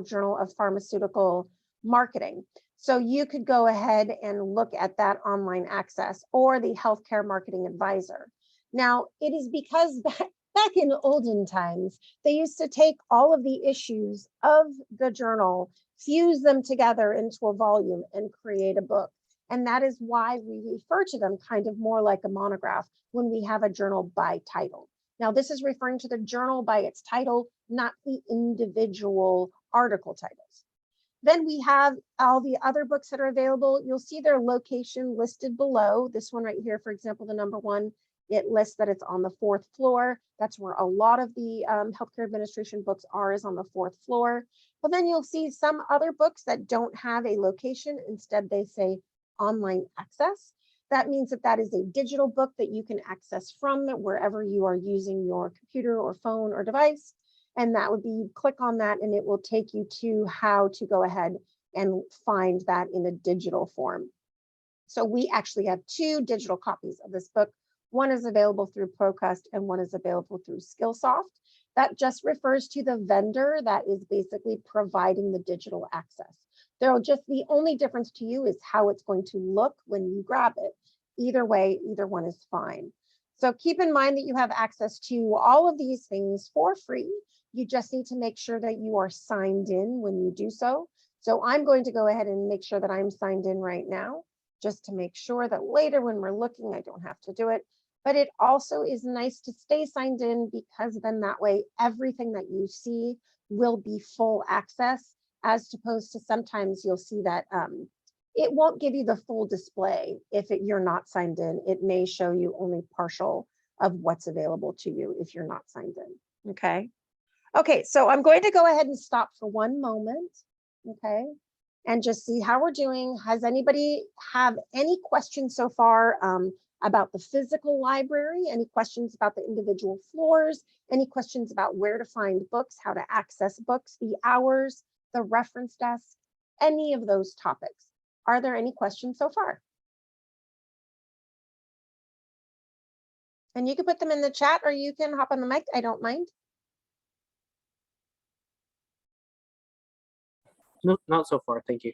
Journal of Pharmaceutical Marketing. So you could go ahead and look at that online access, or the Healthcare Marketing Advisor. Now, it is because back in olden times, they used to take all of the issues of the journal, fuse them together into a volume, and create a book. And that is why we refer to them kind of more like a monograph when we have a journal by title. Now, this is referring to the journal by its title, not the individual article titles. Then we have all the other books that are available. You'll see their location listed below. This one right here, for example, the number one, it lists that it's on the 4th floor. That's where a lot of the healthcare administration books are, is on the 4th floor. But then you'll see some other books that don't have a location. Instead, they say online access. That means that that is a digital book that you can access from wherever you are using your computer or phone or device. And that would be, you click on that and it will take you to how to go ahead and find that in a digital form. So we actually have 2 digital copies of this book. One is available through Procust and one is available through Skillsoft. That just refers to the vendor that is basically providing the digital access. There'll just, the only difference to you is how it's going to look when you grab it. Either way, either one is fine. So keep in mind that you have access to all of these things for free. You just need to make sure that you are signed in when you do so. So I'm going to go ahead and make sure that I'm signed in right now, just to make sure that later when we're looking, I don't have to do it. But it also is nice to stay signed in, because then that way, everything that you see will be full access, as opposed to sometimes you'll see that it won't give you the full display if you're not signed in. It may show you only partial of what's available to you if you're not signed in, okay? Okay, so I'm going to go ahead and stop for one moment, okay? And just see how we're doing. Has anybody have any questions so far about the physical library? Any questions about the individual floors? Any questions about where to find books, how to access books, the hours, the reference desk, any of those topics? Are there any questions so far? And you can put them in the chat or you can hop on the mic, I don't mind. No, not so far, thank you.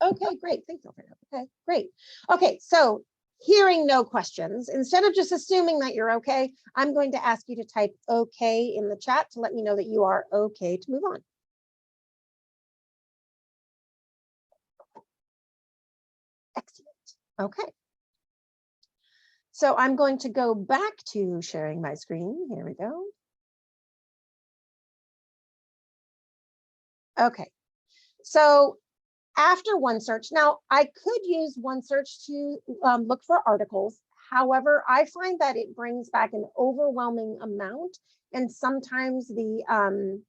Okay, great, thanks. Okay, great. Okay, so hearing no questions, instead of just assuming that you're okay, I'm going to ask you to type okay in the chat to let me know that you are okay to move on. Excellent, okay. So I'm going to go back to sharing my screen. Here we go. Okay, so after OneSearch, now I could use OneSearch to look for articles. However, I find that it brings back an overwhelming amount, and sometimes the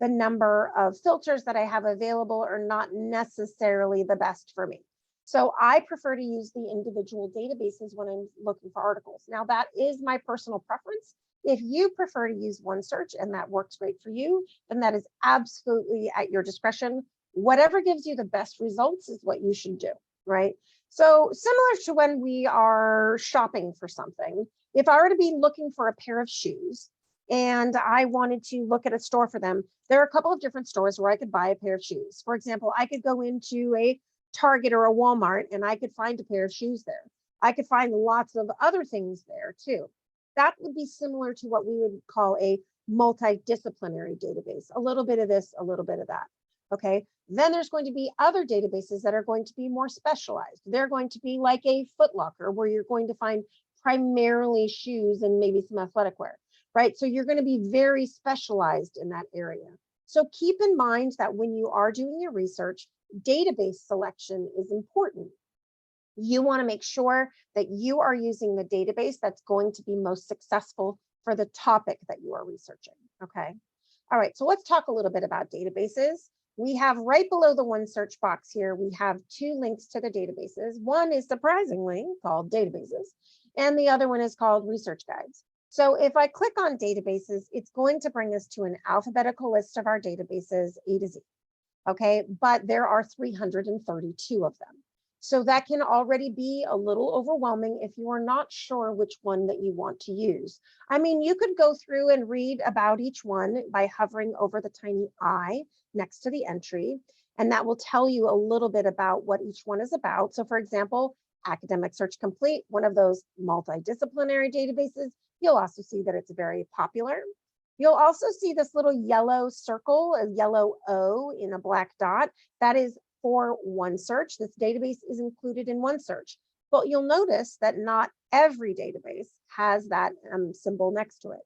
number of filters that I have available are not necessarily the best for me. So I prefer to use the individual databases when I'm looking for articles. Now that is my personal preference. If you prefer to use OneSearch and that works great for you, then that is absolutely at your discretion. Whatever gives you the best results is what you should do, right? So similar to when we are shopping for something, if I were to be looking for a pair of shoes and I wanted to look at a store for them, there are a couple of different stores where I could buy a pair of shoes. For example, I could go into a Target or a Walmart and I could find a pair of shoes there. I could find lots of other things there too. That would be similar to what we would call a multidisciplinary database, a little bit of this, a little bit of that. Okay, then there's going to be other databases that are going to be more specialized. They're going to be like a Foot Locker, where you're going to find primarily shoes and maybe some athletic wear, right? So you're going to be very specialized in that area. So keep in mind that when you are doing your research, database selection is important. You want to make sure that you are using the database that's going to be most successful for the topic that you are researching, okay? All right, so let's talk a little bit about databases. We have right below the OneSearch box here, we have 2 links to the databases. One is surprisingly called databases, and the other one is called research guides. So if I click on databases, it's going to bring us to an alphabetical list of our databases, A to Z, okay? But there are 332 of them. So that can already be a little overwhelming if you are not sure which one that you want to use. I mean, you could go through and read about each one by hovering over the tiny I next to the entry, and that will tell you a little bit about what each one is about. So for example, Academic Search Complete, one of those multidisciplinary databases, you'll also see that it's very popular. You'll also see this little yellow circle, a yellow O in a black dot. That is for OneSearch. This database is included in OneSearch. But you'll notice that not every database has that symbol next to it.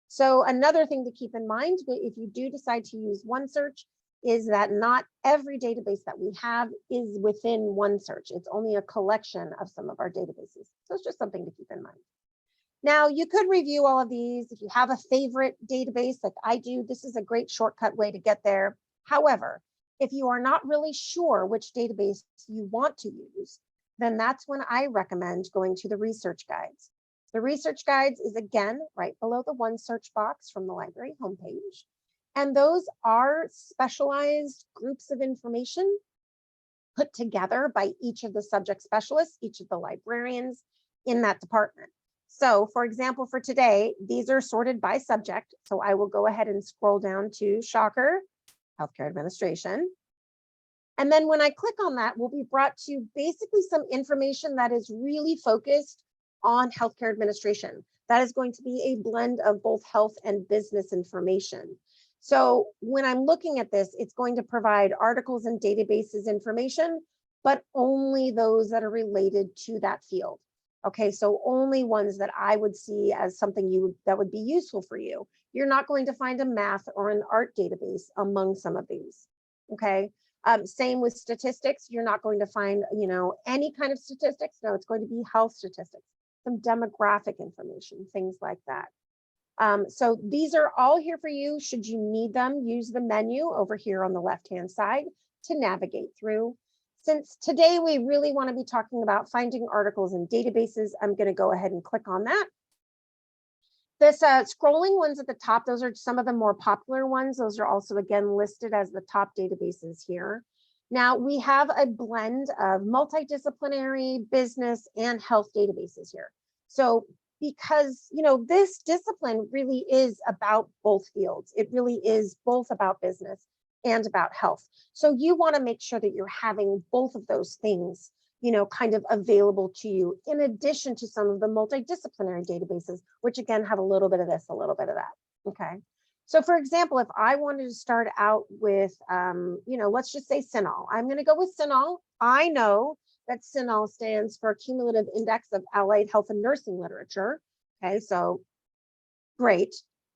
So another thing to keep in mind, if you do decide to use OneSearch, is that not every database that we have is within OneSearch. It's only a collection of some of our databases. So it's just something to keep in mind. Now, you could review all of these. If you have a favorite database like I do, this is a great shortcut way to get there. However, if you are not really sure which database you want to use, then that's when I recommend going to the research guides. The research guides is again right below the OneSearch box from the library homepage. And those are specialized groups of information put together by each of the subject specialists, each of the librarians in that department. So for example, for today, these are sorted by subject. So I will go ahead and scroll down to Shocker, Healthcare Administration. And then when I click on that, we'll be brought to basically some information that is really focused on healthcare administration. That is going to be a blend of both health and business information. So when I'm looking at this, it's going to provide articles and databases information, but only those that are related to that field. Okay, so only ones that I would see as something that would be useful for you. You're not going to find a math or an art database among some of these. Okay, same with statistics. You're not going to find, any kind of statistics. No, it's going to be health statistics, some demographic information, things like that. So these are all here for you. Should you need them, use the menu over here on the left-hand side to navigate through. Since today we really want to be talking about finding articles in databases, I'm going to go ahead and click on that. This scrolling ones at the top, those are some of the more popular ones. Those are also again listed as the top databases here. Now we have a blend of multidisciplinary, business, and health databases here. So because this discipline really is about both fields. It really is both about business and about health. So you want to make sure that you're having both of those things, kind of available to you, in addition to some of the multidisciplinary databases, which again have a little bit of this, a little bit of that. Okay. So for example, if I wanted to start out with, let's just say CINAHL, I'm going to go with CINAHL. I know that CINAHL stands for Cumulative Index of Allied Health and Nursing Literature. Okay, so great.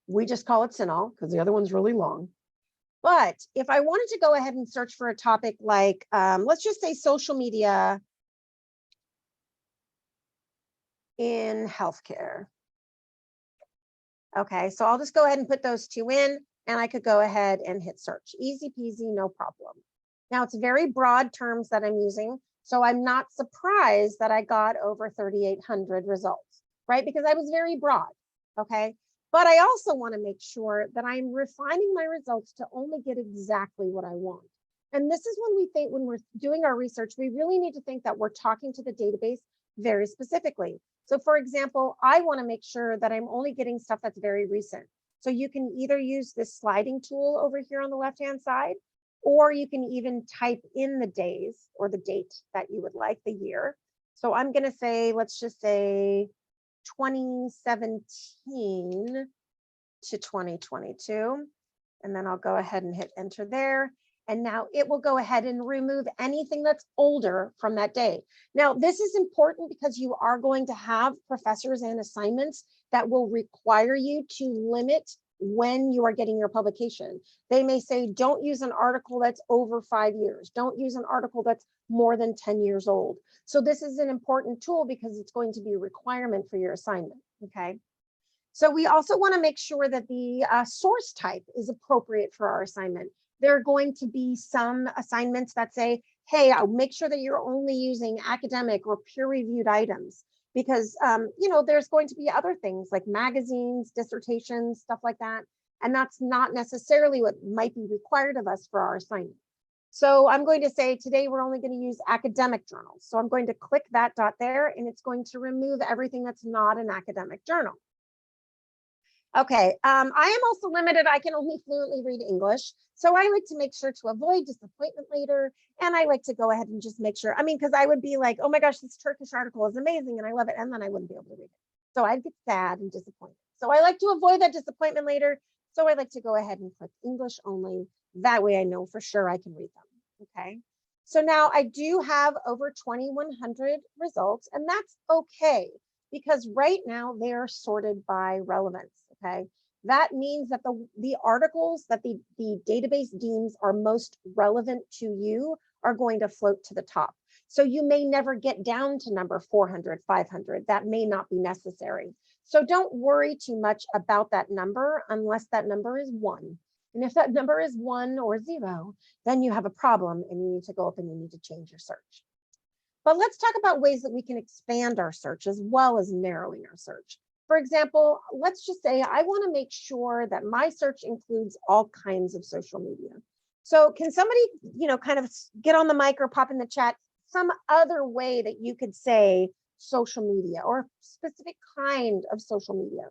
We just call it CINAHL because the other one's really long. But if I wanted to go ahead and search for a topic like, let's just say social media in healthcare. Okay, so I'll just go ahead and put those two in, and I could go ahead and hit search. Easy peasy, no problem. Now it's very broad terms that I'm using, so I'm not surprised that I got over 3,800 results, right? Because I was very broad, okay? But I also want to make sure that I'm refining my results to only get exactly what I want. And this is when we think, when we're doing our research, we really need to think that we're talking to the database very specifically. So for example, I want to make sure that I'm only getting stuff that's very recent. So you can either use this sliding tool over here on the left-hand side, or you can even type in the days or the date that you would like, the year. So I'm going to say, let's just say 2017 to 2022. And then I'll go ahead and hit enter there. And now it will go ahead and remove anything that's older from that day. Now, this is important because you are going to have professors and assignments that will require you to limit when you are getting your publication. They may say, don't use an article that's over 5 years. Don't use an article that's more than 10 years old. So this is an important tool because it's going to be a requirement for your assignment, okay? So we also want to make sure that the source type is appropriate for our assignment. There are going to be some assignments that say, hey, I'll make sure that you're only using academic or peer-reviewed items, because there's going to be other things like magazines, dissertations, stuff like that. And that's not necessarily what might be required of us for our assignment. So I'm going to say today we're only going to use academic journals. So I'm going to click that dot there, and it's going to remove everything that's not an academic journal. Okay, I am also limited. I can only fluently read English. So I like to make sure to avoid disappointment later. And I like to go ahead and just make sure, I mean, because I would be like, oh my gosh, this Turkish article is amazing and I love it. And then I wouldn't be able to read it. So I'd get sad and disappointed. So I like to avoid that disappointment later. So I like to go ahead and click English only. That way I know for sure I can read them. Okay. So now I do have over 2,100 results, and that's okay because right now they are sorted by relevance. Okay. That means that the articles that the database deems are most relevant to you are going to float to the top. So you may never get down to number 400, 500. That may not be necessary. So don't worry too much about that number unless that number is 1. And if that number is 1 or 0, then you have a problem and you need to go up and you need to change your search. But let's talk about ways that we can expand our search as well as narrowing our search. For example, let's just say I want to make sure that my search includes all kinds of social media. So can somebody, kind of get on the mic or pop in the chat some other way that you could say social media or a specific kind of social media?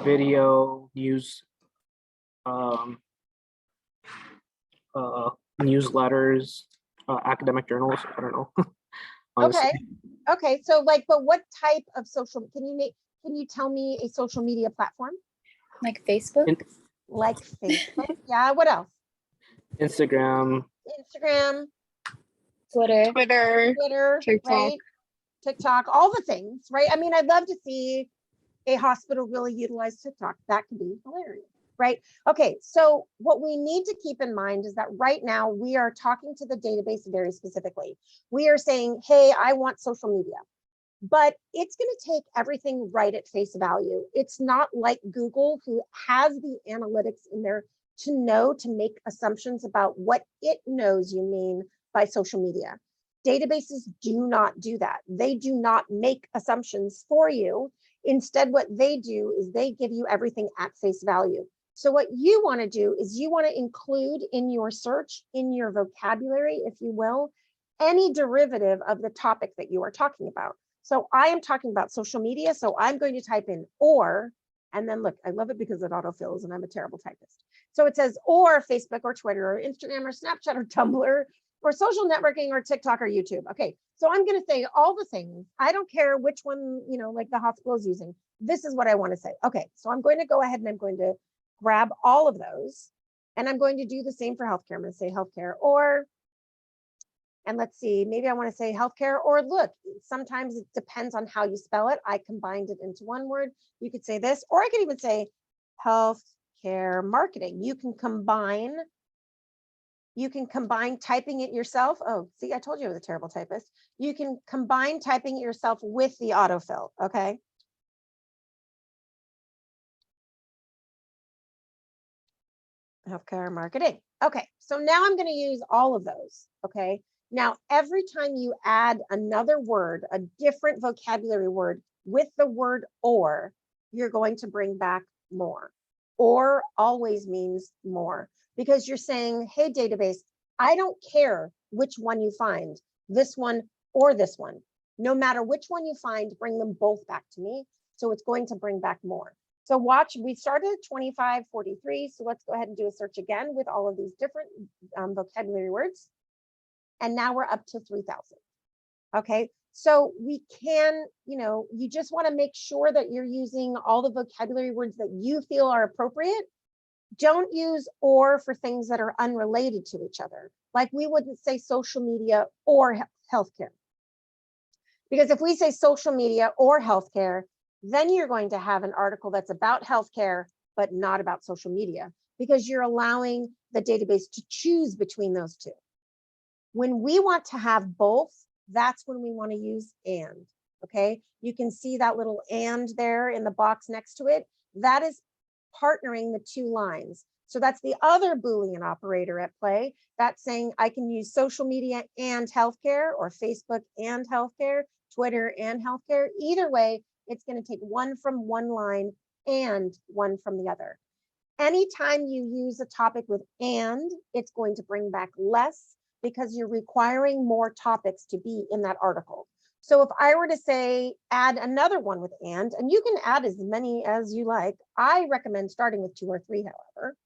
Video, news, newsletters, academic journals. I don't know. Okay. Okay. So but what type of social, can you tell me a social media platform? Like Facebook? Like Facebook. Yeah. What else? Instagram. Twitter. TikTok. Right? TikTok, all the things, right? I mean, I'd love to see a hospital really utilize TikTok. That could be hilarious, right? Okay, so what we need to keep in mind is that right now we are talking to the database very specifically. We are saying, hey, I want social media, but it's going to take everything right at face value. It's not like Google, who has the analytics in there to know, to make assumptions about what it knows you mean by social media. Databases do not do that. They do not make assumptions for you. Instead, what they do is they give you everything at face value. So what you want to do is you want to include in your search, in your vocabulary, if you will, any derivative of the topic that you are talking about. So I am talking about social media. So I'm going to type in or, and then look, I love it because it autofills and I'm a terrible typist. So it says or Facebook or Twitter or Instagram or Snapchat or Tumblr or social networking or TikTok or YouTube. Okay, so I'm going to say all the things. I don't care which one, like the hospital is using. This is what I want to say. Okay, so I'm going to go ahead and I'm going to grab all of those. And I'm going to do the same for healthcare. I'm going to say healthcare or, and let's see, maybe I want to say healthcare or look, sometimes it depends on how you spell it. I combined it into one word. You could say this, or I could even say healthcare marketing. You can combine typing it yourself. Oh, see, I told you I was a terrible typist. You can combine typing it yourself with the autofill, okay? Healthcare marketing. Okay, so now I'm going to use all of those, okay? Now, every time you add another word, a different vocabulary word with the word or, you're going to bring back more. Or always means more, because you're saying, hey, database, I don't care which one you find, this one or this one. No matter which one you find, bring them both back to me. So it's going to bring back more. So watch, we started at 2543. So let's go ahead and do a search again with all of these different vocabulary words. And now we're up to 3,000. Okay, so we can, you just want to make sure that you're using all the vocabulary words that you feel are appropriate. Don't use or for things that are unrelated to each other. Like we wouldn't say social media or healthcare. Because if we say social media or healthcare, then you're going to have an article that's about healthcare, but not about social media, because you're allowing the database to choose between those two. When we want to have both, that's when we want to use and, okay? You can see that little and there in the box next to it. That is partnering the two lines. So that's the other Boolean operator at play. That's saying I can use social media and healthcare, or Facebook and healthcare, Twitter and healthcare. Either way, it's going to take one from one line and one from the other. Anytime you use a topic with and, it's going to bring back less because you're requiring more topics to be in that article. So if I were to say, add another one with and you can add as many as you like. I recommend starting with 2 or 3, however.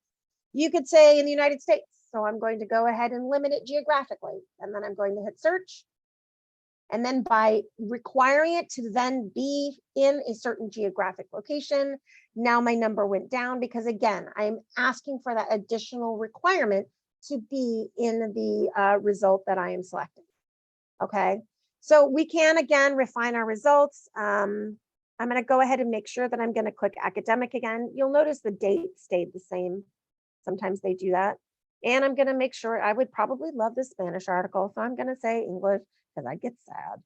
You could say in the United States. So I'm going to go ahead and limit it geographically. And then I'm going to hit search. And then by requiring it to then be in a certain geographic location, now my number went down because again, I'm asking for that additional requirement to be in the result that I am selecting. Okay, so we can again refine our results. I'm going to go ahead and make sure that I'm going to click academic again. You'll notice the date stayed the same. Sometimes they do that. And I'm going to make sure, I would probably love the Spanish article. So I'm going to say English because I get sad.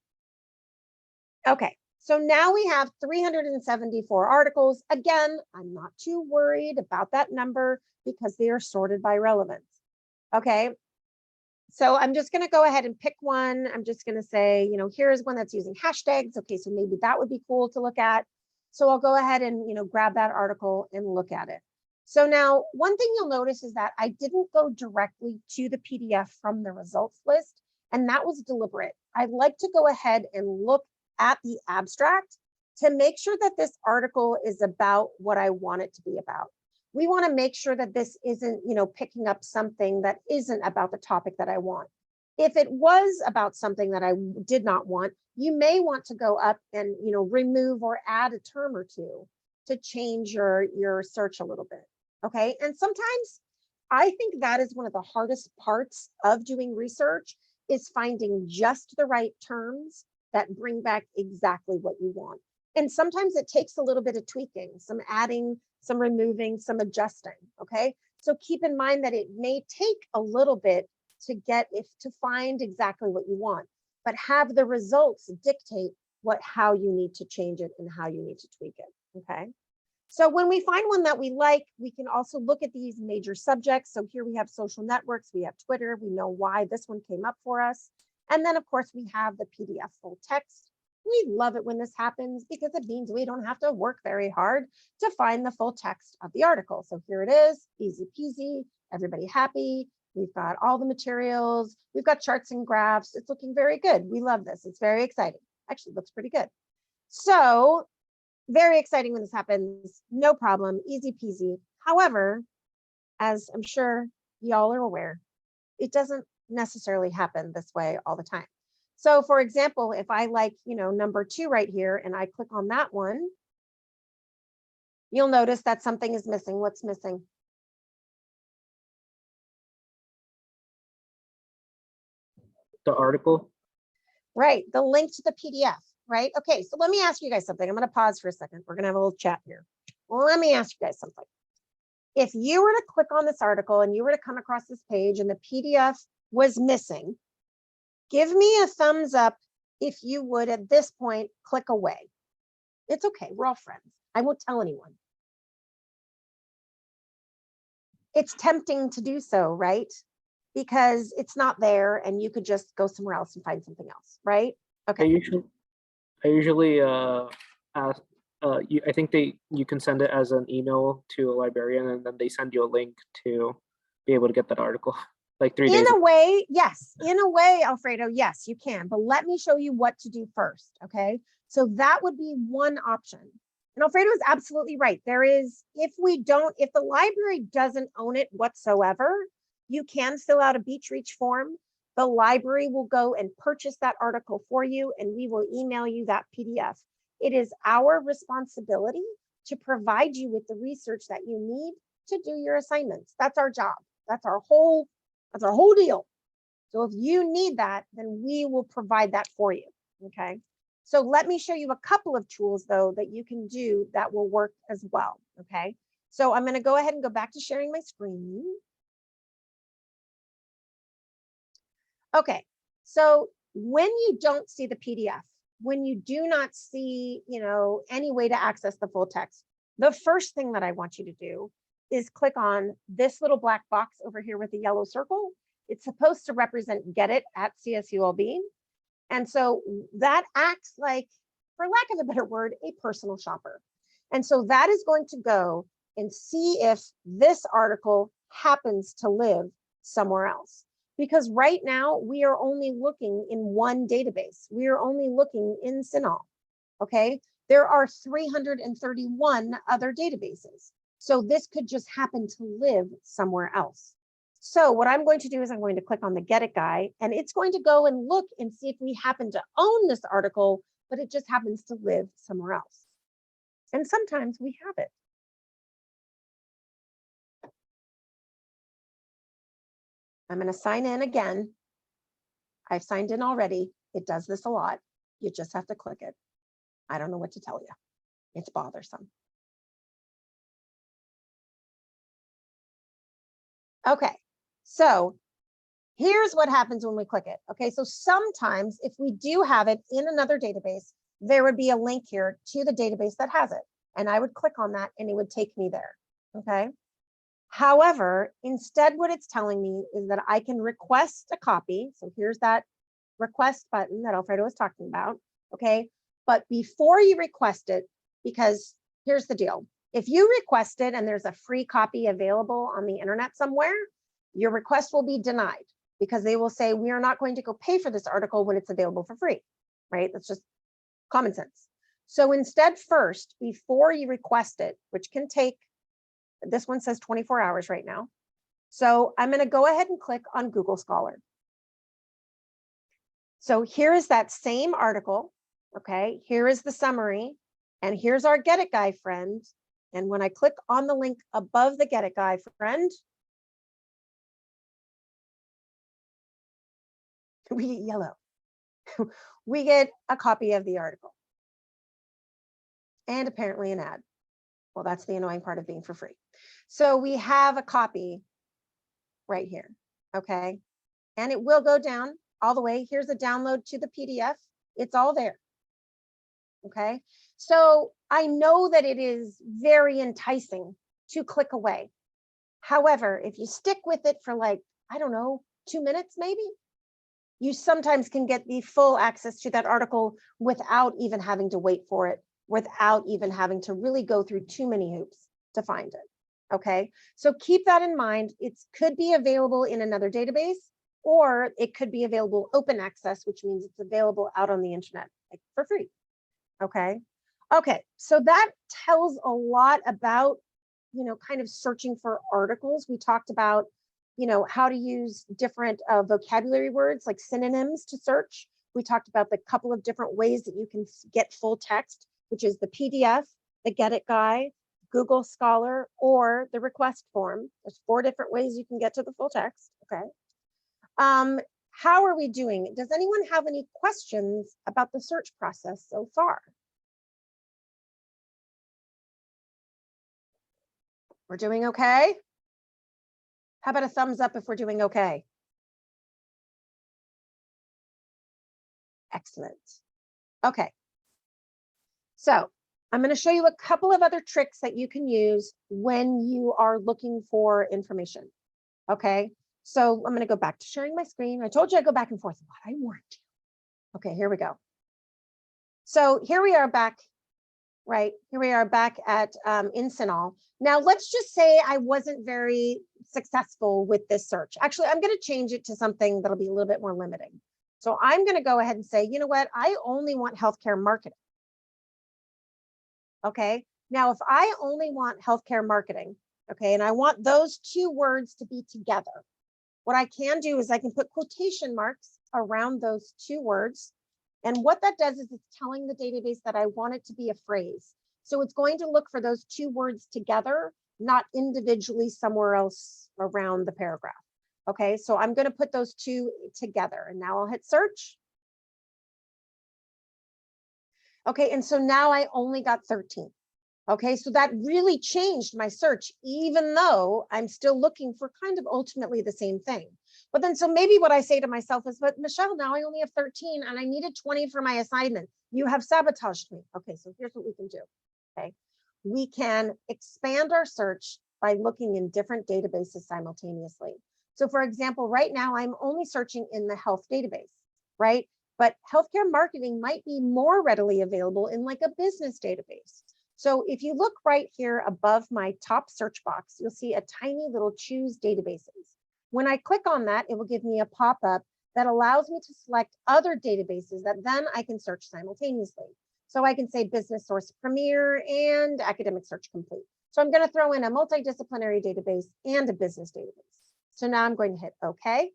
Okay, so now we have 374 articles. Again, I'm not too worried about that number because they are sorted by relevance. Okay, so I'm just going to go ahead and pick one. I'm just going to say, here's one that's using hashtags. Okay, so maybe that would be cool to look at. So I'll go ahead and, grab that article and look at it. So now one thing you'll notice is that I didn't go directly to the PDF from the results list, and that was deliberate. I'd like to go ahead and look at the abstract to make sure that this article is about what I want it to be about. We want to make sure that this isn't, picking up something that isn't about the topic that I want. If it was about something that I did not want, you may want to go up and, remove or add a term or two to change your search a little bit. Okay. And sometimes I think that is one of the hardest parts of doing research is finding just the right terms that bring back exactly what you want. And sometimes it takes a little bit of tweaking, some adding, some removing, some adjusting. Okay. So keep in mind that it may take a little bit to find exactly what you want, but have the results dictate how you need to change it and how you need to tweak it. Okay. So when we find one that we like, we can also look at these major subjects. So here we have social networks, we have Twitter, we know why this one came up for us. And then of course we have the PDF full text. We love it when this happens because it means we don't have to work very hard to find the full text of the article. So here it is, easy peasy, everybody happy. We've got all the materials, we've got charts and graphs. It's looking very good. We love this. It's very exciting. Actually, looks pretty good. So very exciting when this happens, no problem, easy peasy. However, as I'm sure y'all are aware, it doesn't necessarily happen this way all the time. So for example, if I like, number 2 right here, and I click on that one, you'll notice that something is missing. What's missing? The article. Right, the link to the PDF. Right? Okay, so let me ask you guys something. I'm going to pause for a second. We're going to have a little chat here. Well, let me ask you guys something. If you were to click on this article and you were to come across this page and the PDF was missing, give me a thumbs up if you would at this point click away. It's okay. We're all friends. I won't tell anyone. It's tempting to do so, right? Because it's not there and you could just go somewhere else and find something else, right? Okay. I usually ask. I think you can send it as an email to a librarian, and then they send you a link to be able to get that article. Like 3 days. In a way, yes. In a way, Alfredo, yes, you can. But let me show you what to do first. Okay. So that would be one option. And Alfredo is absolutely right. There is, if the library doesn't own it whatsoever, you can fill out a Beach Reach form. The library will go and purchase that article for you, and we will email you that PDF. It is our responsibility to provide you with the research that you need to do your assignments. That's our job. That's our whole deal. So if you need that, then we will provide that for you. Okay. So let me show you a couple of tools though that you can do that will work as well. Okay. So I'm going to go ahead and go back to sharing my screen. Okay, so when you don't see the PDF, when you do not see, any way to access the full text, the first thing that I want you to do is click on this little black box over here with the yellow circle. It's supposed to represent Get It at CSULB. And so that acts like, for lack of a better word, a personal shopper. And so that is going to go and see if this article happens to live somewhere else. Because right now we are only looking in one database. We are only looking in CINAHL, okay? There are 331 other databases. So this could just happen to live somewhere else. So what I'm going to do is I'm going to click on the Get It guy, and it's going to go and look and see if we happen to own this article, but it just happens to live somewhere else. And sometimes we have it. I'm going to sign in again. I've signed in already. It does this a lot. You just have to click it. I don't know what to tell you. It's bothersome. Okay, so here's what happens when we click it. Okay, so sometimes if we do have it in another database, there would be a link here to the database that has it. And I would click on that and it would take me there. Okay. However, instead, what it's telling me is that I can request a copy. So here's that request button that Alfredo was talking about. Okay. But before you request it, because here's the deal. If you request it and there's a free copy available on the internet somewhere, your request will be denied because they will say, we are not going to go pay for this article when it's available for free, right? That's just common sense. So instead, first, before you request it, which can take, this one says 24 hours right now. So I'm going to go ahead and click on Google Scholar. So here is that same article. Okay, here is the summary, and here's our Get It Guy friend. And when I click on the link above the Get It Guy friend, we get yellow. We get a copy of the article. And apparently an ad. Well, that's the annoying part of being for free. So we have a copy right here, okay? And it will go down all the way. Here's a download to the PDF. It's all there, okay? So I know that it is very enticing to click away. However, if you stick with it for like, I don't know, 2 minutes maybe, you sometimes can get the full access to that article without even having to wait for it, without even having to really go through too many hoops to find it. Okay, so keep that in mind. It could be available in another database, or it could be available open access, which means it's available out on the internet like for free. Okay, so that tells a lot about, kind of searching for articles. We talked about, how to use different vocabulary words like synonyms to search. We talked about the couple of different ways that you can get full text, which is the PDF, the Get It Guy, Google Scholar, or the request form. There's 4 different ways you can get to the full text, okay? How are we doing? Does anyone have any questions about the search process so far? We're doing okay? How about a thumbs up if we're doing okay? Excellent. Okay. So I'm going to show you a couple of other tricks that you can use when you are looking for information. Okay. So I'm going to go back to sharing my screen. I told you I'd go back and forth a lot. I warned you. Okay, here we go. So here we are back, right? Here we are back at in CINAHL. Now let's just say I wasn't very successful with this search. Actually, I'm going to change it to something that'll be a little bit more limiting. So I'm going to go ahead and say, you know what? I only want healthcare marketing. Okay. Now, if I only want healthcare marketing, okay, and I want those 2 words to be together, what I can do is I can put quotation marks around those 2 words. And what that does is it's telling the database that I want it to be a phrase. So it's going to look for those 2 words together, not individually somewhere else around the paragraph. Okay, so I'm going to put those 2 together, and now I'll hit search. Okay, and so now I only got 13. Okay, so that really changed my search, even though I'm still looking for kind of ultimately the same thing. But then, so maybe what I say to myself is, but Michelle, now I only have 13 and I needed 20 for my assignment. You have sabotaged me. Okay, so here's what we can do. Okay, we can expand our search by looking in different databases simultaneously. So for example, right now I'm only searching in the health database, right? But healthcare marketing might be more readily available in like a business database. So if you look right here above my top search box, you'll see a tiny little choose databases. When I click on that, it will give me a pop-up that allows me to select other databases that then I can search simultaneously. So I can say Business Source Premier and Academic Search Complete. So I'm going to throw in a multidisciplinary database and a business database. So now I'm going to hit OK.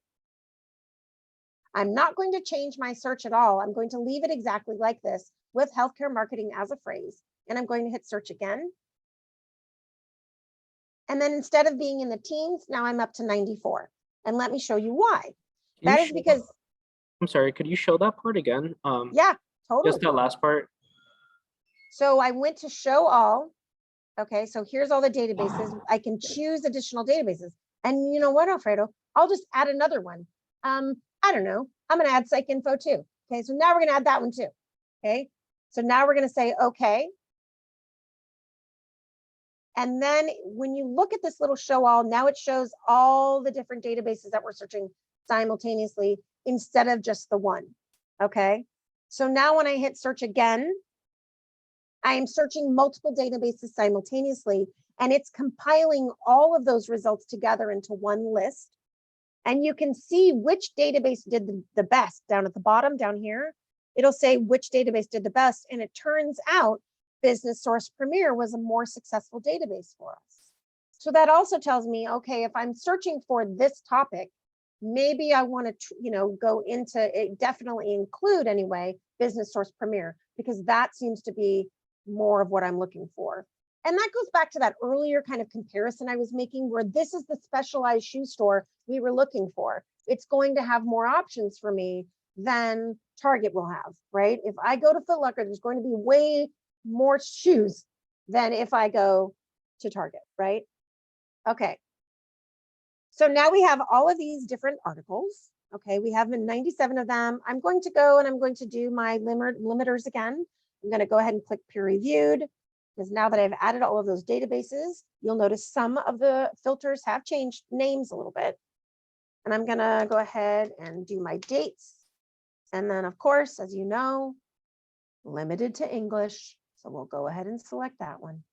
I'm not going to change my search at all. I'm going to leave it exactly like this with healthcare marketing as a phrase. And I'm going to hit search again. And then instead of being in the teens, now I'm up to 94. And let me show you why. That is because, I'm sorry, could you show that part again? Yeah, totally. Just that last part. So I went to show all. Okay, so here's all the databases. I can choose additional databases. And you know what, Alfredo? I'll just add another one. I don't know. I'm going to add PsycInfo too. Okay, so now we're going to add that one too. Okay, so now we're going to say okay. And then when you look at this little show all, now it shows all the different databases that we're searching simultaneously instead of just the one. Okay, so now when I hit search again, I am searching multiple databases simultaneously, and it's compiling all of those results together into one list. And you can see which database did the best down at the bottom down here. It'll say which database did the best. And it turns out Business Source Premier was a more successful database for us. So that also tells me, okay, if I'm searching for this topic, maybe I want to, go into it, definitely include anyway, Business Source Premier, because that seems to be more of what I'm looking for. And that goes back to that earlier kind of comparison I was making, where this is the specialized shoe store we were looking for. It's going to have more options for me than Target will have, right? If I go to Foot Locker, there's going to be way more shoes than if I go to Target, right? Okay. So now we have all of these different articles. Okay, we have 97 of them. I'm going to go and I'm going to do my limiters again. I'm going to go ahead and click peer reviewed, because now that I've added all of those databases, you'll notice some of the filters have changed names a little bit. And I'm going to go ahead and do my dates. And then, of course, as you know, limited to English. So we'll go ahead and select that one.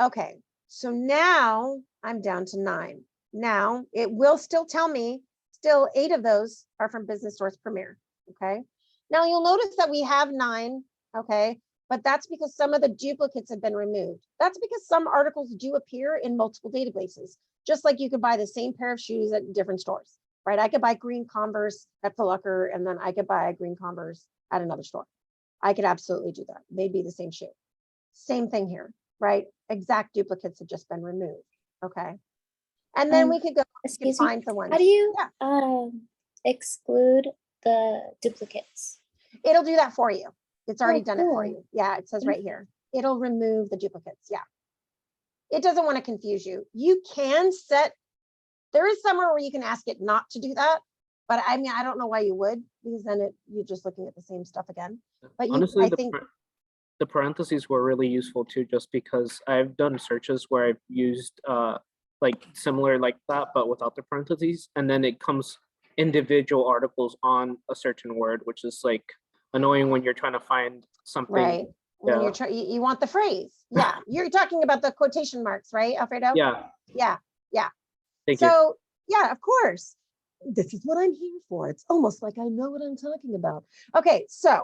Okay, so now I'm down to 9. Now it will still tell me, still 8 of those are from Business Source Premier. Okay, now you'll notice that we have 9. Okay, but that's because some of the duplicates have been removed. That's because some articles do appear in multiple databases, just like you could buy the same pair of shoes at different stores, right? I could buy green Converse at Foot Locker, and then I could buy green Converse at another store. I could absolutely do that. They'd be the same shoe. Same thing here, right? Exact duplicates have just been removed. Okay. And then we could go and find the ones. How do you exclude the duplicates? It'll do that for you. It's already done it for cool. you. Yeah, it says right here. It'll remove the duplicates. Yeah. It doesn't want to confuse you. You can set, there is somewhere where you can ask it not to do that. But I mean, I don't know why you would, because then you're just looking at the same stuff again. But Honestly, I think the parentheses were really useful too, just because I've done searches where I've used like similar like that, but without the parentheses, and then it comes individual articles on a certain word, which is like annoying when you're trying to find something. Right. When you're trying, you want the phrase. Yeah. You're talking about the quotation marks, right, Alfredo? Yeah. Yeah. Yeah. Thank you. So yeah, of course. This is what I'm here for. It's almost like I know what I'm talking about. Okay, so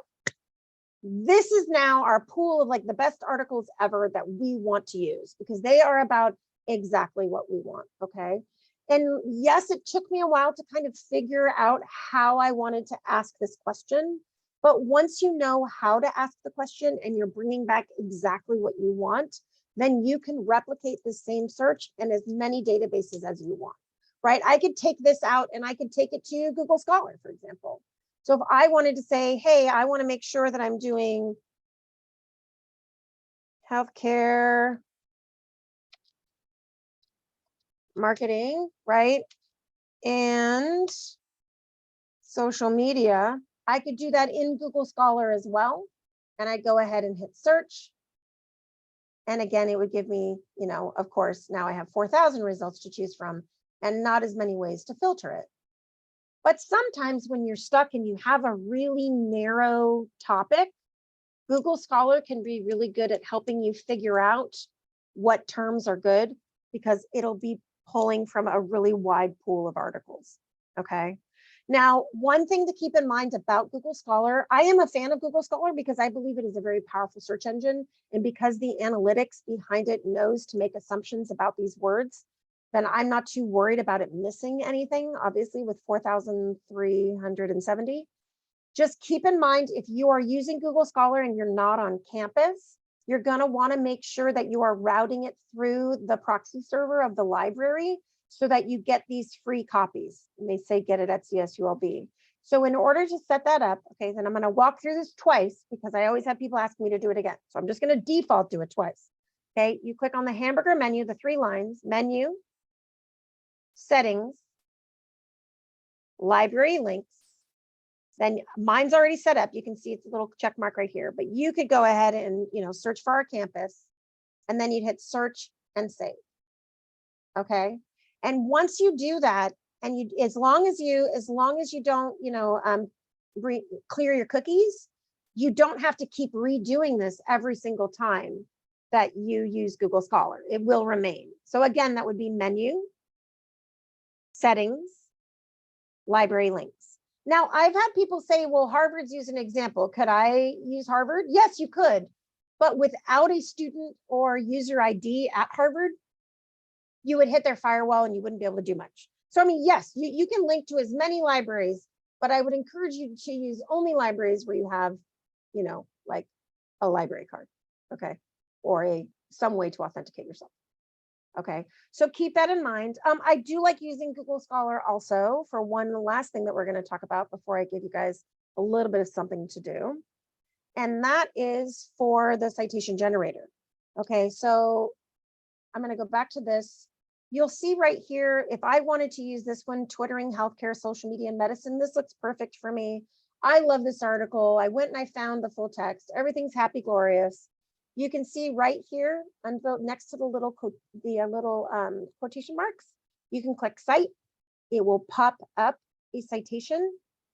this is now our pool of like the best articles ever that we want to use, because they are about exactly what we want. Okay. And yes, it took me a while to kind of figure out how I wanted to ask this question. But once you know how to ask the question and you're bringing back exactly what you want, then you can replicate the same search in as many databases as you want, right? I could take this out and I could take it to Google Scholar, for example. So if I wanted to say, hey, I want to make sure that I'm doing healthcare marketing, right? And social media, I could do that in Google Scholar as well. And I'd go ahead and hit search. And again, it would give me, of course, now I have 4,000 results to choose from and not as many ways to filter it. But sometimes when you're stuck and you have a really narrow topic, Google Scholar can be really good at helping you figure out what terms are good because it'll be pulling from a really wide pool of articles. Okay. Now, one thing to keep in mind about Google Scholar, I am a fan of Google Scholar because I believe it is a very powerful search engine. And because the analytics behind it knows to make assumptions about these words, then I'm not too worried about it missing anything, obviously with 4,370. Just keep in mind, if you are using Google Scholar and you're not on campus, you're going to want to make sure that you are routing it through the proxy server of the library so that you get these free copies. And they say get it at CSULB. So in order to set that up, okay, then I'm going to walk through this twice because I always have people ask me to do it again. So I'm just going to default do it twice. Okay, you click on the hamburger menu, the 3 lines, menu, settings, library links. Then mine's already set up. You can see it's a little check mark right here, but you could go ahead and, search for our campus, and then you'd hit search and save. Okay. And once you do that, and as long as you don't, clear your cookies, you don't have to keep redoing this every single time that you use Google Scholar. It will remain. So again, that would be menu, settings, library links. Now, I've had people say, well, Harvard's using an example. Could I use Harvard? Yes, you could. But without a student or user ID at Harvard, you would hit their firewall and you wouldn't be able to do much. So, I mean, yes, you can link to as many libraries, but I would encourage you to use only libraries where you have, like a library card, okay? Or some way to authenticate yourself. Okay, so keep that in mind. I do like using Google Scholar also for one last thing that we're going to talk about before I give you guys a little bit of something to do. And that is for the citation generator. Okay, so I'm going to go back to this. You'll see right here, if I wanted to use this one, Twittering, Healthcare, Social Media, and Medicine, this looks perfect for me. I love this article. I went and I found the full text. Everything's happy, glorious. You can see right here next to the little quotation marks, you can click cite. It will pop up a citation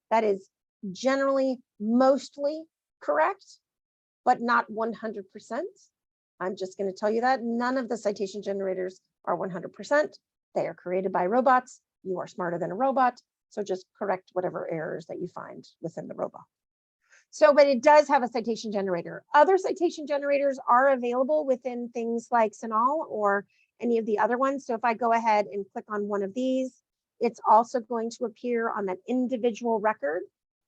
that is generally mostly correct, but not 100%. I'm just going to tell you that none of the citation generators are 100%. They are created by robots. You are smarter than a robot. So just correct whatever errors that you find within the robot. So, but it does have a citation generator. Other citation generators are available within things like CINAHL or any of the other ones. So if I go ahead and click on one of these, it's also going to appear on that individual record,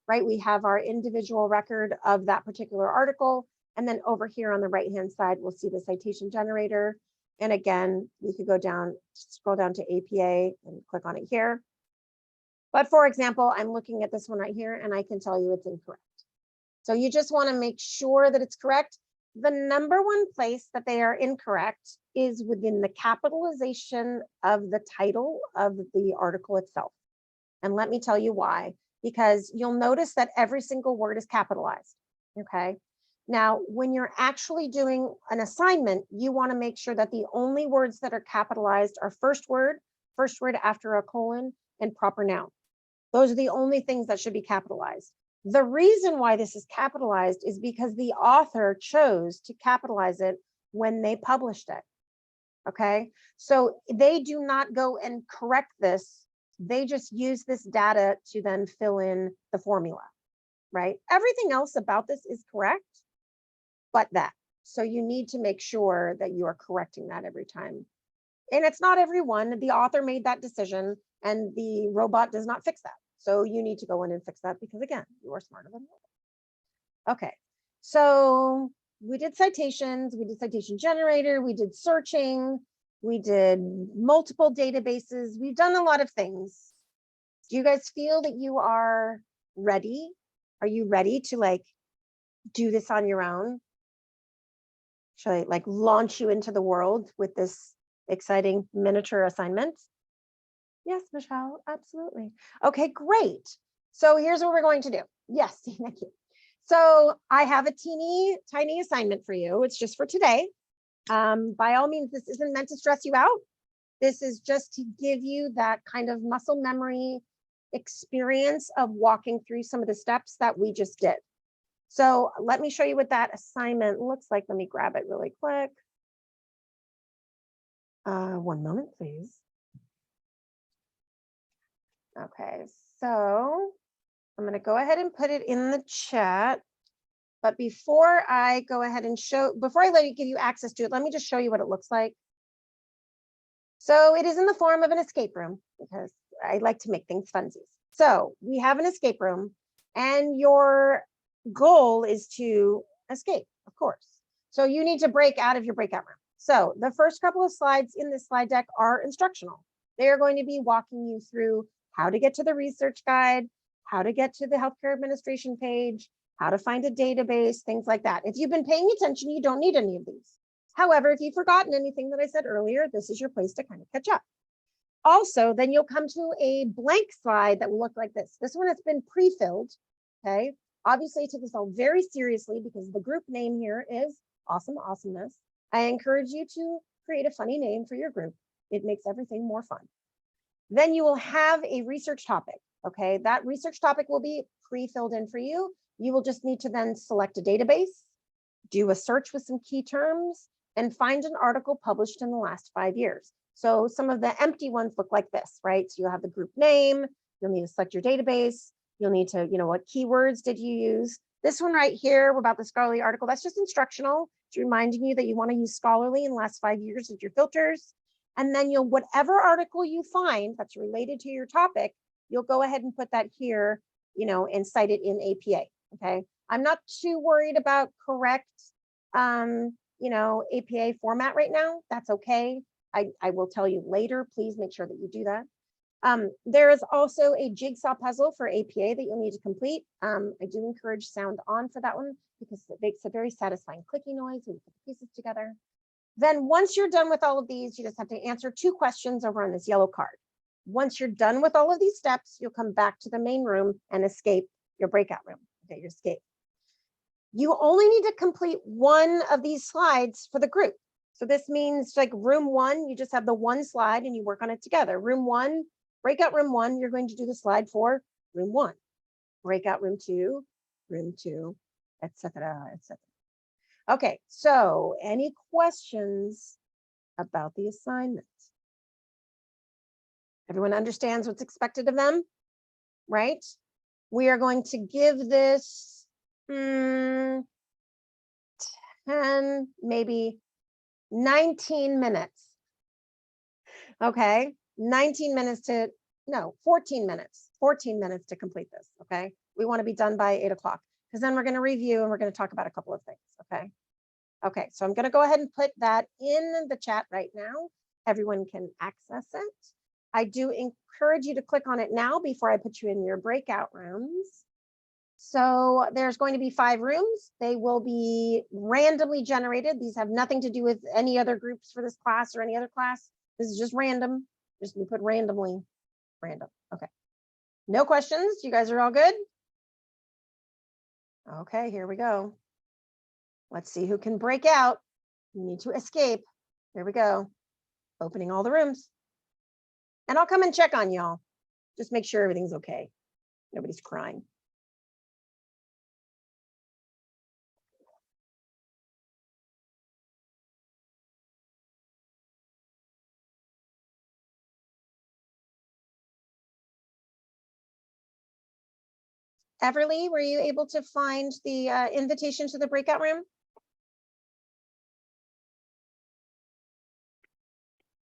right? We have our individual record of that particular article. And then over here on the right-hand side, we'll see the citation generator. And again, we could go down, scroll down to APA and click on it here. But for example, I'm looking at this one right here and I can tell you it's incorrect. So you just want to make sure that it's correct. The number one place that they are incorrect is within the capitalization of the title of the article itself. And let me tell you why, because you'll notice that every single word is capitalized, okay? Now, when you're actually doing an assignment, you want to make sure that the only words that are capitalized are first word after a colon, and proper noun. Those are the only things that should be capitalized. The reason why this is capitalized is because the author chose to capitalize it when they published it. Okay, so they do not go and correct this. They just use this data to then fill in the formula, right? Everything else about this is correct, but that. So you need to make sure that you are correcting that every time. And it's not everyone. The author made that decision and the robot does not fix that. So you need to go in and fix that because again, you are smarter than that. Okay, so we did citations, we did citation generator, we did searching, we did multiple databases, we've done a lot of things. Do you guys feel that you are ready? Are you ready to do this on your own? Should I launch you into the world with this exciting miniature assignment? Yes, Michelle, absolutely. Okay, great. So here's what we're going to do. Yes, thank you. So I have a teeny tiny assignment for you. It's just for today. By all means, this isn't meant to stress you out. This is just to give you that kind of muscle memory experience of walking through some of the steps that we just did. So let me show you what that assignment looks like. Let me grab it really quick. 1 moment, please. Okay, so I'm going to go ahead and put it in the chat. But before I go ahead and before I give you access to it, let me just show you what it looks like. So it is in the form of an escape room because I like to make things funsies. So we have an escape room and your goal is to escape, of course. So you need to break out of your breakout room. So the first couple of slides in this slide deck are instructional. They are going to be walking you through how to get to the research guide, how to get to the healthcare administration page, how to find a database, things like that. If you've been paying attention, you don't need any of these. However, if you've forgotten anything that I said earlier, this is your place to kind of catch up. Also, then you'll come to a blank slide that will look like this. This one has been pre-filled, okay? Obviously, I took this all very seriously because the group name here is Awesome Awesomeness. I encourage you to create a funny name for your group. It makes everything more fun. Then you will have a research topic, okay? That research topic will be pre-filled in for you. You will just need to then select a database, do a search with some key terms, and find an article published in the last 5 years. So some of the empty ones look like this, right? So you'll have the group name, you'll need to select your database, you'll need to, what keywords did you use? This one right here about the scholarly article, that's just instructional. It's reminding you that you want to use scholarly in the last 5 years as your filters. And then whatever article you find that's related to your topic, you'll go ahead and put that here, and cite it in APA, okay? I'm not too worried about correct, APA format right now. That's okay. I will tell you later, please make sure that you do that. There is also a jigsaw puzzle for APA that you'll need to complete. I do encourage sound on for that one because it makes a very satisfying clicky noise when you put the pieces together. Then once you're done with all of these, you just have to answer 2 questions over on this yellow card. Once you're done with all of these steps, you'll come back to the main room and escape your breakout room. Okay, your escape. You only need to complete one of these slides for the group. So this means like room 1, you just have the one slide and you work on it together. Room 1, breakout room 1, you're going to do the slide for room 1. Breakout room 2, etc., etc. Okay, so any questions about the assignment? Everyone understands what's expected of them, right? We are going to give this 10, maybe 19 minutes. Okay, 14 minutes to complete this, okay? We want to be done by 8 o'clock because then we're going to review and we're going to talk about a couple of things, okay? Okay, so I'm going to go ahead and put that in the chat right now. Everyone can access it. I do encourage you to click on it now before I put you in your breakout rooms. So there's going to be 5 rooms. They will be randomly generated. These have nothing to do with any other groups for this class or any other class. This is just random. Just we put randomly, random. Okay. No questions. You guys are all good? Okay, here we go. Let's see who can break out. You need to escape. Here we go. Opening all the rooms. And I'll come and check on y'all. Just make sure everything's okay. Nobody's crying. Everly, were you able to find the invitation to the breakout room?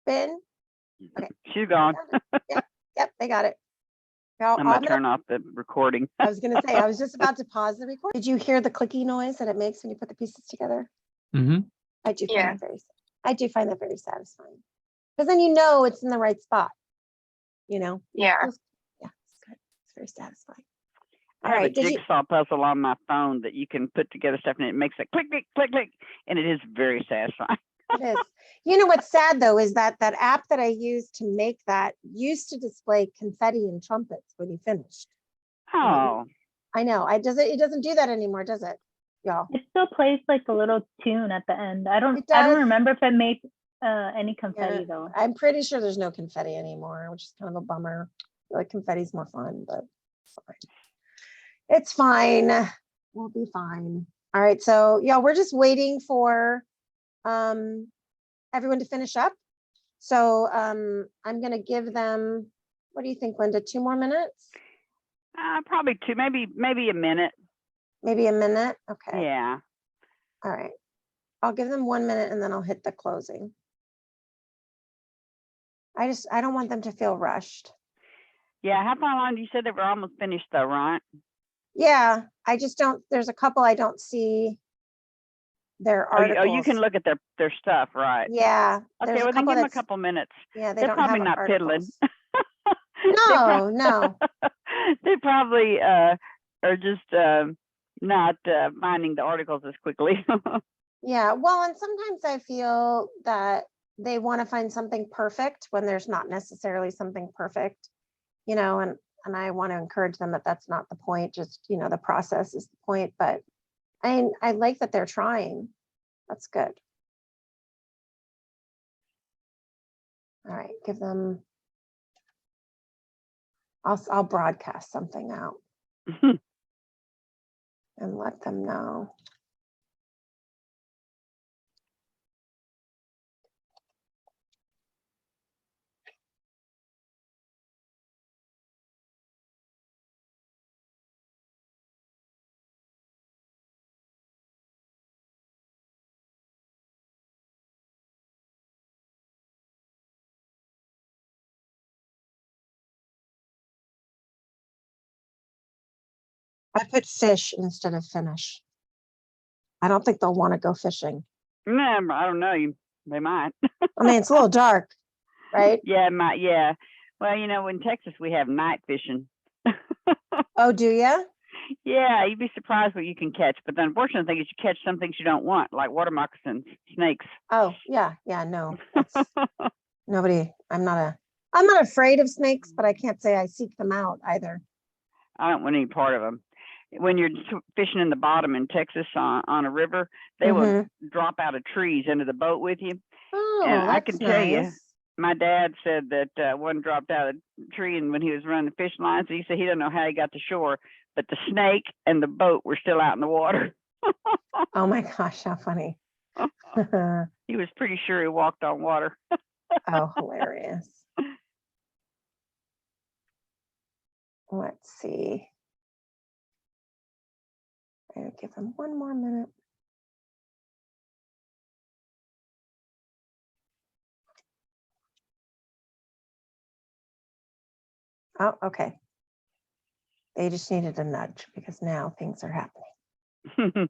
Ben? Okay. She's gone. Yep, they got it. I'm gonna turn off the recording. I was gonna say, I was just about to pause the record. Did you hear the clicky noise that it makes when you put the pieces together? Mm-hmm. I do find that very satisfying. Because then it's in the right spot. Yeah. Yeah, it's good. It's very satisfying. I have a jigsaw puzzle on my phone that you can put together stuff and it makes a click, click, click, click, and it is very satisfying. It is. You know what's sad though is that app that I used to make that used to display confetti and trumpets when you finished. Oh. I know. It doesn't do that anymore, does it? Y'all. It still plays like a little tune at the end. I don't remember if it made any confetti though. I'm pretty sure there's no confetti anymore, which is kind of a bummer. I feel like confetti's more fun, but it's fine. It's fine. We'll be fine. All right, so yeah, we're just waiting for everyone to finish up. So I'm gonna give them, what do you think, Linda, 2 more minutes? Probably two, maybe a minute. Maybe a minute? Okay. Yeah. All right. I'll give them 1 minute and then I'll hit the closing. I don't want them to feel rushed. Yeah. How far along? You said they were almost finished though, right? Yeah, I just don't, there's a couple I don't see their Oh, articles. you can look at their stuff, right? Yeah. Okay, there's well then give them a that's- couple minutes. Yeah, they They're don't probably have not piddling. articles. No, no. They probably are just not finding the articles as quickly. Yeah, well, and sometimes I feel that they want to find something perfect when there's not necessarily something perfect, you know, and I want to encourage them that that's not the point, just, you know, the process is the point, but I like that they're trying. That's good. All right, give them, I'll broadcast something out and let them know. I put fish instead of finish. I don't think they'll want to go fishing. No, I don't know. They might. I mean, it's a little dark, right? Yeah, might. Yeah. Well, you know, in Texas we have night fishing. Oh, do you? Yeah, you'd be surprised what you can catch. But the unfortunate thing is you catch some things you don't want, like water moccasins, snakes. Oh, yeah, no. Nobody, I'm not afraid of snakes, but I can't say I seek them out either. I don't want any part of them. When you're fishing in the bottom in Texas on a river, they will drop out of trees into the boat with you. Oh, and I that's can tell you, nice. my dad said that one dropped out of a tree, and when he was running the fish lines, he said he didn't know how he got to shore, but the snake and the boat were still out in the water. Oh my gosh, how funny. He was pretty sure he walked on water. Oh, hilarious. Let's see. I'm gonna give them 1 more minute. Oh, okay. They just needed a nudge because now things are happening.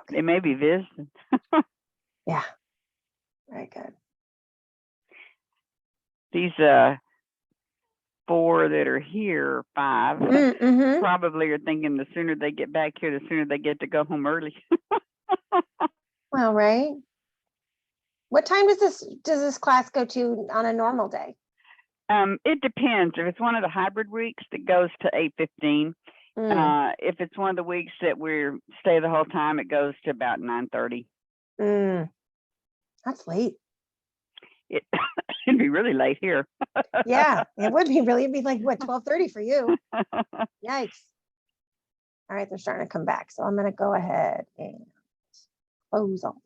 They may be visiting. Yeah. Very good. These 4 that are here, 5, probably are thinking the sooner they get back here, the sooner they get to go home early. Well, right. What time does this class go to on a normal day? It depends. If it's one of the hybrid weeks, that goes to 8:15. If it's one of the weeks that we're stay the whole time, it goes to about 9:30. That's late. It'd be really late here. Yeah, it would be really. It'd be like what, 12:30 for you? Yikes! All right, they're starting to come back, so I'm going to go ahead and close all.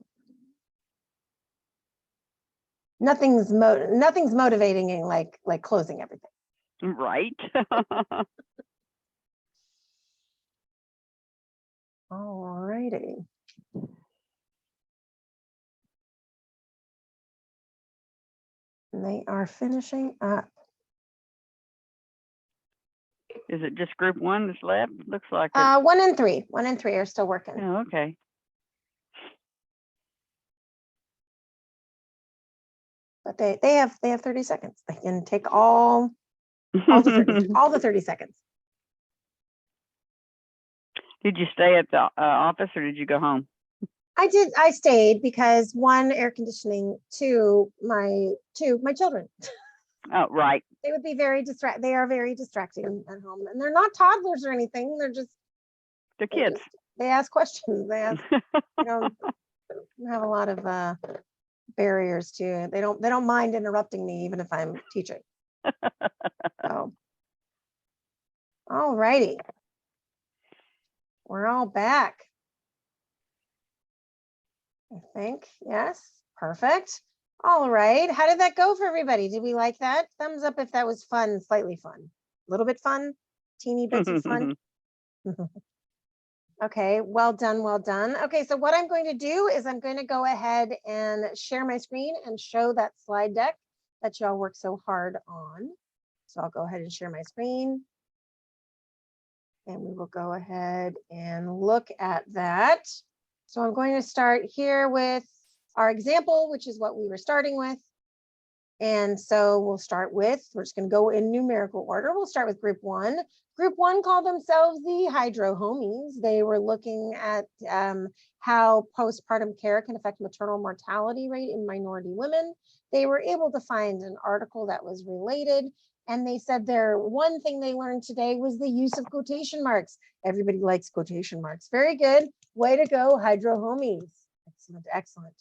Nothing's motivating like closing everything. Right. All righty. And they are finishing up. Is it just group 1 that's left? Looks like it. 1 and 3. 1 and 3 are still working. Oh, okay. But they have 30 seconds. They can take all the 30 seconds. Did you stay at the office or did you go home? I stayed because 1, air conditioning, 2, my children. Oh, right. They would be they are very distracting at home, and they're not toddlers or anything. They're just kids. They ask questions. They ask, have a lot of barriers to. They don't mind interrupting me even if I'm teaching. So, all righty. We're all back. I think, yes, perfect. All right, how did that go for everybody? Did we like that? Thumbs up if that was fun, slightly fun. A little bit fun, teeny bits of fun. Okay, well done, well done. Okay, so what I'm going to do is I'm going to go ahead and share my screen and show that slide deck that y'all worked so hard on. So I'll go ahead and share my screen. And we will go ahead and look at that. So I'm going to start here with our example, which is what we were starting with. And so we'll start with, we're just going to go in numerical order. We'll start with group one. Group one called themselves the Hydro Homies. They were looking at how postpartum care can affect maternal mortality rate in minority women. They were able to find an article that was related. And they said their one thing they learned today was the use of quotation marks. Everybody likes quotation marks. Very good. Way to go, Hydro Homies. Excellent, excellent.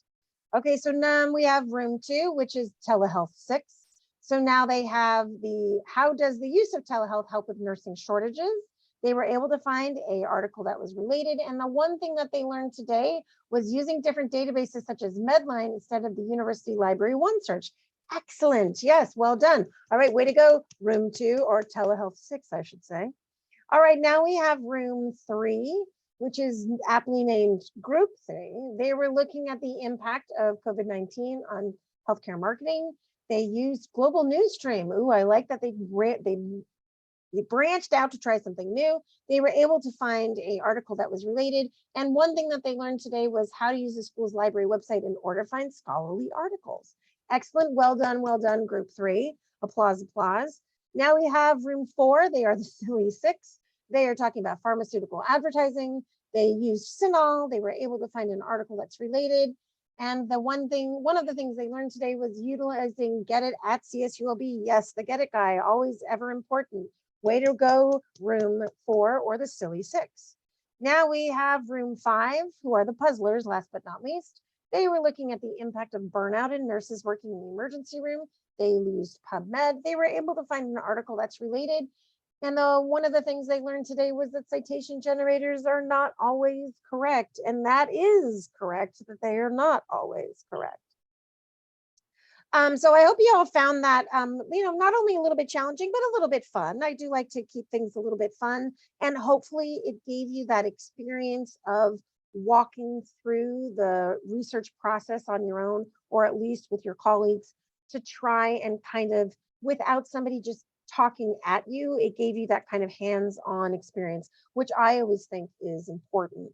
Okay, so now we have room 2, which is telehealth 6. So now they have the, how does the use of telehealth help with nursing shortages? They were able to find an article that was related. And the one thing that they learned today was using different databases such as Medline instead of the University Library OneSearch. Excellent, yes, well done. All right, way to go, room 2, or telehealth 6, I should say. All right, now we have room 3, which is aptly named group 3. They were looking at the impact of COVID-19 on healthcare marketing. They used global news stream. Ooh, I like that they branched out to try something new. They were able to find an article that was related. And one thing that they learned today was how to use the school's library website in order to find scholarly articles. Excellent, well done, group 3. Applause, applause. Now we have room 4. They are the silly 6. They are talking about pharmaceutical advertising. They used Cinol. They were able to find an article that's related. And the one of the things they learned today was utilizing Get It at CSULB. Yes, the Get It guy, always ever important. Way to go, room 4, or the silly 6. Now we have room 5, who are the puzzlers, last but not least. They were looking at the impact of burnout in nurses working in the emergency room. They used PubMed. They were able to find an article that's related. And one of the things they learned today was that citation generators are not always correct. And that is correct, that they are not always correct. So I hope you all found that, not only a little bit challenging, but a little bit fun. I do like to keep things a little bit fun. And hopefully it gave you that experience of walking through the research process on your own, or at least with your colleagues, to try and kind of, without somebody just talking at you, it gave you that kind of hands-on experience, which I always think is important.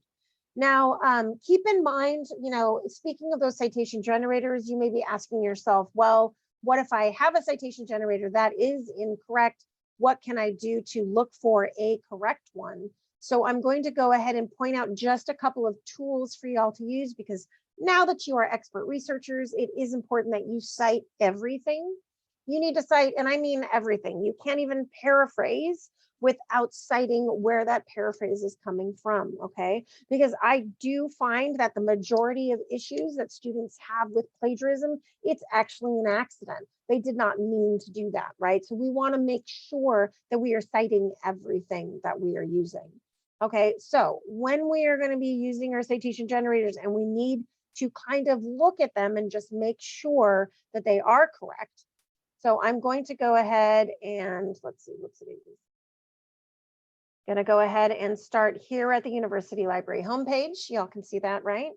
Now, keep in mind, speaking of those citation generators, you may be asking yourself, well, what if I have a citation generator that is incorrect? What can I do to look for a correct one? So I'm going to go ahead and point out just a couple of tools for y'all to use, because now that you are expert researchers, it is important that you cite everything. You need to cite, and I mean everything. You can't even paraphrase without citing where that paraphrase is coming from, okay? Because I do find that the majority of issues that students have with plagiarism, it's actually an accident. They did not mean to do that, right? So we want to make sure that we are citing everything that we are using. Okay, so when we are going to be using our citation generators and we need to kind of look at them and just make sure that they are correct. So I'm going to go ahead and let's see, what's it? Going to go ahead and start here at the University Library homepage. Y'all can see that, right?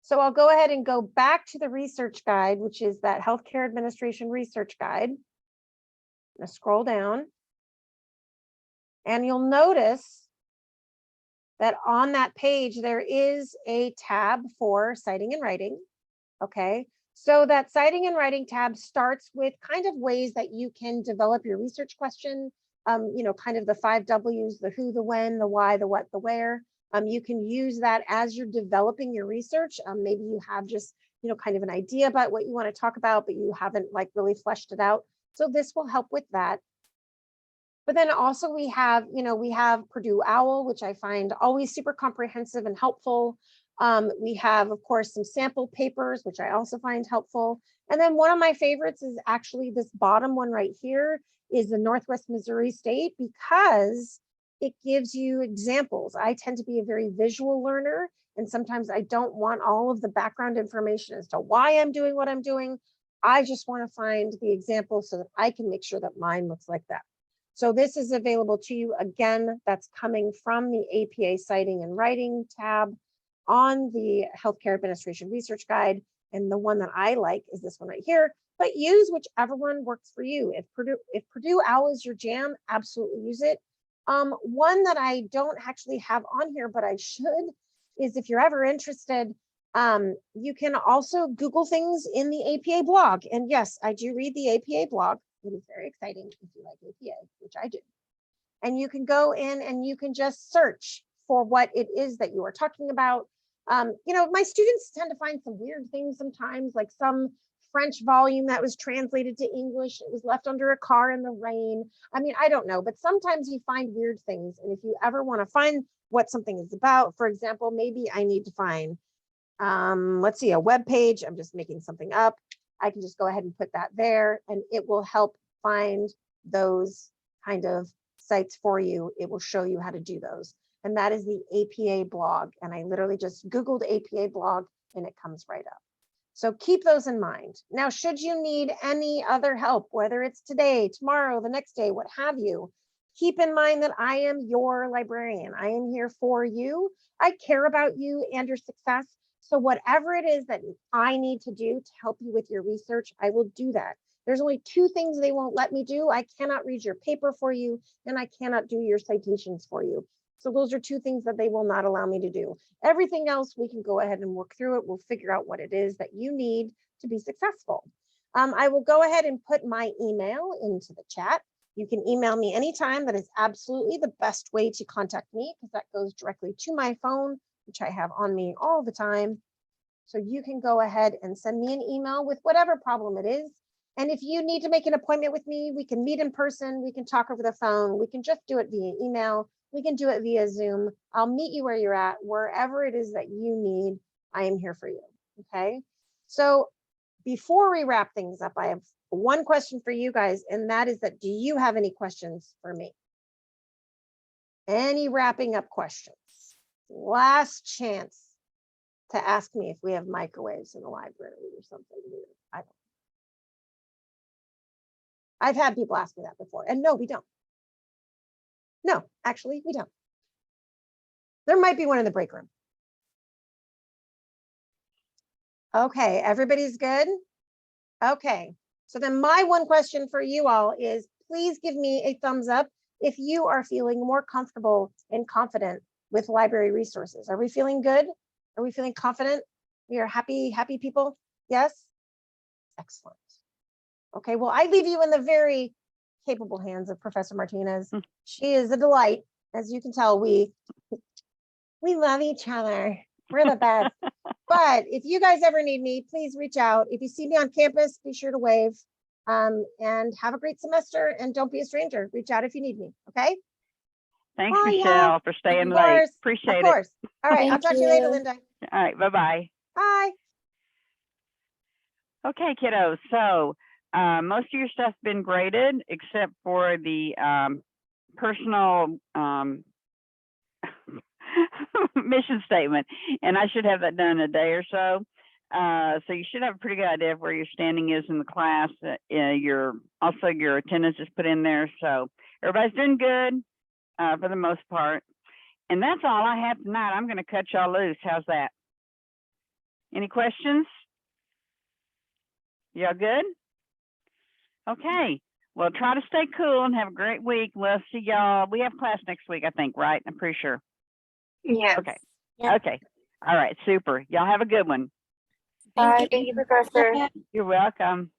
So I'll go ahead and go back to the research guide, which is that Healthcare Administration Research Guide. I'm going to scroll down. And you'll notice that on that page, there is a tab for citing and writing. Okay, so that citing and writing tab starts with kind of ways that you can develop your research question. Kind of the 5 W's, the who, the when, the why, the what, the where. You can use that as you're developing your research. Maybe you have just, kind of an idea about what you want to talk about, but you haven't like really fleshed it out. So this will help with that. But then also we have Purdue OWL, which I find always super comprehensive and helpful. We have, of course, some sample papers, which I also find helpful. And then one of my favorites is actually this bottom one right here is the Northwest Missouri State, because it gives you examples. I tend to be a very visual learner, and sometimes I don't want all of the background information as to why I'm doing what I'm doing. I just want to find the example so that I can make sure that mine looks like that. So this is available to you. Again, that's coming from the APA Citing and Writing tab on the Healthcare Administration Research Guide. And the one that I like is this one right here, but use whichever one works for you. If Purdue OWL is your jam, absolutely use it. One that I don't actually have on here, but I should, is if you're ever interested, you can also Google things in the APA blog. And yes, I do read the APA blog. It is very exciting if you like APA, which I do. And you can go in and you can just search for what it is that you are talking about. You know, my students tend to find some weird things sometimes, like some French volume that was translated to English. It was left under a car in the rain. I mean, I don't know, but sometimes you find weird things. And if you ever want to find what something is about, for example, maybe I need to find, let's see, a web page. I'm just making something up. I can just go ahead and put that there, and it will help find those kind of sites for you. It will show you how to do those. And that is the APA blog. And I literally just Googled APA blog and it comes right up. So keep those in mind. Now, should you need any other help, whether it's today, tomorrow, the next day, what have you, keep in mind that I am your librarian. I am here for you. I care about you and your success. So whatever it is that I need to do to help you with your research, I will do that. There's only two things they won't let me do. I cannot read your paper for you, and I cannot do your citations for you. So those are two things that they will not allow me to do. Everything else, we can go ahead and work through it. We'll figure out what it is that you need to be successful. I will go ahead and put my email into the chat. You can email me anytime. That is absolutely the best way to contact me, because that goes directly to my phone, which I have on me all the time. So you can go ahead and send me an email with whatever problem it is. And if you need to make an appointment with me, we can meet in person, we can talk over the phone, we can just do it via email, we can do it via Zoom. I'll meet you where you're at, wherever it is that you need, I am here for you, okay? So before we wrap things up, I have one question for you guys, and that is that, do you have any questions for me? Any wrapping up questions? Last chance to ask me if we have microwaves in the library or something weird. I don't. I've had people ask me that before, and no, we don't. No, actually, we don't. There might be one in the break room. Okay, everybody's good? Okay, so then my one question for you all is, please give me a thumbs up if you are feeling more comfortable and confident with library resources. Are we feeling good? Are we feeling confident? We are happy people? Yes? Excellent. Okay, well, I leave you in the very capable hands of Professor Martinez. She is a delight. As you can tell, we love each other. We're the best. But if you guys ever need me, please reach out. If you see me on campus, be sure to wave. And have a great semester, and don't be a stranger. Reach out if you need me, okay? Thanks, Bye, Michelle, y'all. for staying Of late. course, Appreciate of course. All right, I'll Thank talk to you later, you. Linda. it. All right, bye-bye. Bye. Okay, kiddos, so most of your stuff's been graded except for the personal mission statement, and I should have that done in a day or so. So you should have a pretty good idea of where your standing is in the class. Your attendance is put in there, so everybody's doing good for the most part. And that's all I have tonight. I'm going to cut y'all loose. How's that? Any questions? Y'all good? Okay. Well, try to stay cool and have a great week. We'll see y'all. We have class next week, I think, right? I'm pretty sure. Yes. Okay. Yeah. Okay. All right. Super. Y'all have a good one. Bye. Thank you, Professor. You're welcome.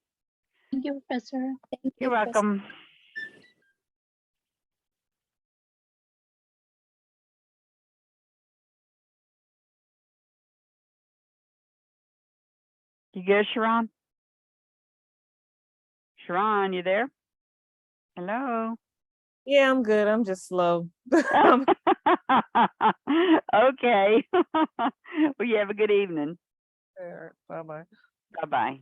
Thank you, Professor. Thank You're welcome. You good, Sharon? Sharon, you there? Hello? Yeah, I'm good. I'm just slow. Okay. Well, you have a good evening. Bye-bye. Bye-bye.